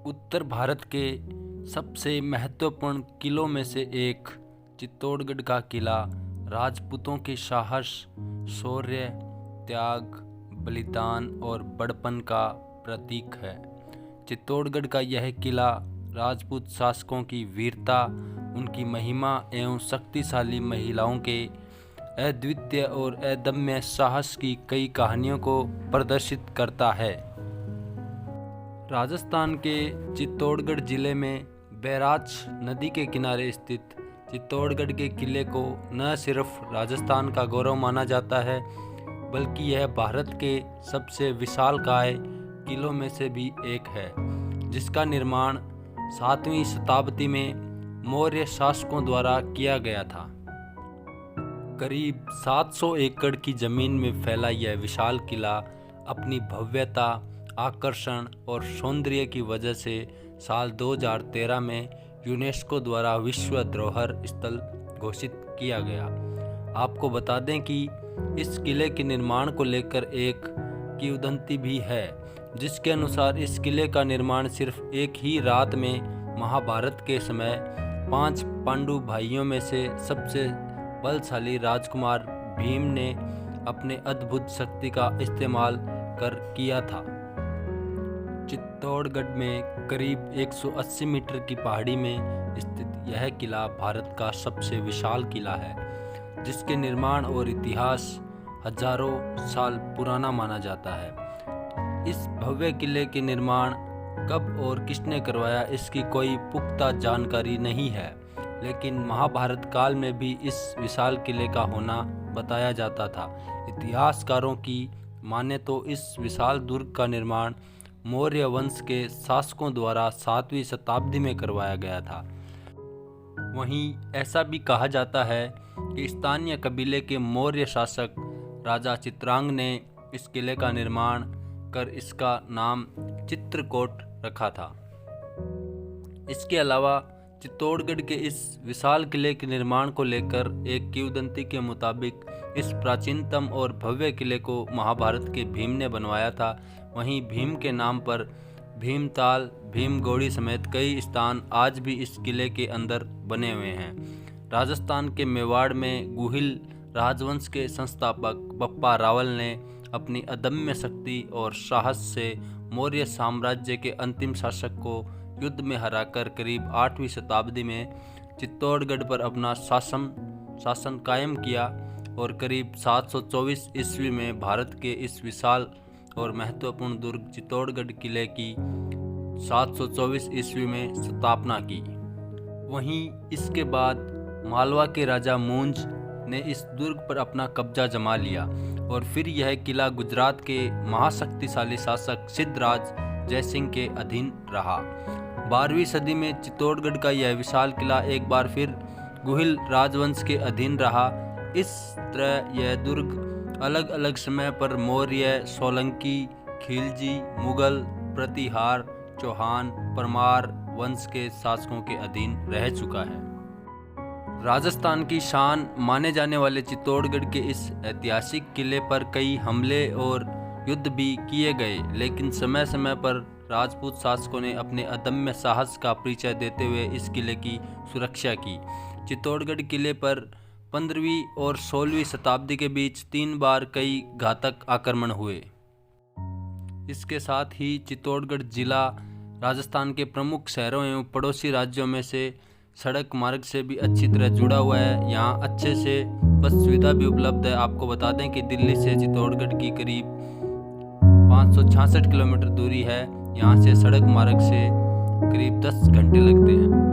उत्तर भारत के सबसे महत्वपूर्ण किलों में से एक चित्तौड़गढ़ का किला राजपूतों के साहस, शौर्य, त्याग, बलिदान और बड़पन का प्रतीक है। चित्तौड़गढ़ का यह किला राजपूत शासकों की वीरता, उनकी महिमा एवं शक्तिशाली महिलाओं के अद्वितीय और अदम्य साहस की कई कहानियों को प्रदर्शित करता है। राजस्थान के चित्तौड़गढ़ जिले में बैराज नदी के किनारे स्थित चित्तौड़गढ़ के किले को न सिर्फ राजस्थान का गौरव माना जाता है, बल्कि यह भारत के सबसे विशालकाय किलों में से भी एक है, जिसका निर्माण 7वीं शताब्दी में मौर्य शासकों द्वारा किया गया था। करीब 700 एकड़ की जमीन में फैला यह विशाल किला अपनी भव्यता, आकर्षण और सौंदर्य की वजह से साल 2013 में यूनेस्को द्वारा विश्व धरोहर स्थल घोषित किया गया। आपको बता दें कि इस किले के निर्माण को लेकर एक किंवदंती भी है, जिसके अनुसार इस किले का निर्माण सिर्फ एक ही रात में महाभारत के समय 5 पांडु भाइयों में से सबसे बलशाली राजकुमार भीम ने अपने अद्भुत शक्ति का इस्तेमाल कर किया था। चित्तौड़गढ़ में करीब 180 मीटर की पहाड़ी में स्थित यह किला भारत का सबसे विशाल किला है, जिसके निर्माण और इतिहास हजारों साल पुराना माना जाता है। इस भव्य किले के निर्माण कब और किसने करवाया, इसकी कोई पुख्ता जानकारी नहीं है, लेकिन महाभारत काल में भी इस विशाल किले का होना बताया जाता था। इतिहासकारों की माने तो इस विशाल दुर्ग का निर्माण मौर्य वंश के शासकों द्वारा 7वीं शताब्दी में करवाया गया था। वहीं ऐसा भी कहा जाता है कि स्थानीय कबीले के मौर्य शासक राजा चित्रांग ने इस किले का निर्माण कर इसका नाम चित्रकोट रखा था। इसके अलावा चित्तौड़गढ़ के इस विशाल किले के निर्माण को लेकर एक किंवदंती के मुताबिक इस प्राचीनतम और भव्य किले को महाभारत के भीम ने बनवाया था। वहीं भीम के नाम पर भीमताल, भीमगौड़ी समेत कई स्थान आज भी इस किले के अंदर बने हुए हैं। राजस्थान के मेवाड़ में गुहिल राजवंश के संस्थापक बप्पा रावल ने अपनी अदम्य शक्ति और साहस से मौर्य साम्राज्य के अंतिम शासक को युद्ध में हराकर करीब 8वीं शताब्दी में चित्तौड़गढ़ पर अपना शासन कायम किया और करीब 724 ईस्वी में भारत के इस विशाल और महत्वपूर्ण दुर्ग चित्तौड़गढ़ किले की 724 ईस्वी में स्थापना की। वहीं इसके बाद मालवा के राजा मूंज ने इस दुर्ग पर अपना कब्जा जमा लिया और फिर यह किला गुजरात के महाशक्तिशाली शासक सिद्धराज जयसिंह के अधीन रहा। 12वीं सदी में चित्तौड़गढ़ का यह विशाल किला एक बार फिर गुहिल राजवंश के अधीन रहा। इस तरह यह दुर्ग अलग अलग समय पर मौर्य, सोलंकी, खिलजी, मुगल, प्रतिहार, चौहान, परमार वंश के शासकों के अधीन रह चुका है। राजस्थान की शान माने जाने वाले चित्तौड़गढ़ के इस ऐतिहासिक किले पर कई हमले और युद्ध भी किए गए, लेकिन समय समय पर राजपूत शासकों ने अपने अदम्य साहस का परिचय देते हुए इस किले की सुरक्षा की। चित्तौड़गढ़ किले पर 15वीं और 16वीं शताब्दी के बीच 3 बार कई घातक आक्रमण हुए। इसके साथ ही चित्तौड़गढ़ जिला राजस्थान के प्रमुख शहरों एवं पड़ोसी राज्यों में से सड़क मार्ग से भी अच्छी तरह जुड़ा हुआ है। यहाँ अच्छे से बस सुविधा भी उपलब्ध है। आपको बता दें कि दिल्ली से चित्तौड़गढ़ की करीब 566 किलोमीटर दूरी है। यहाँ से सड़क मार्ग से करीब 10 घंटे लगते हैं।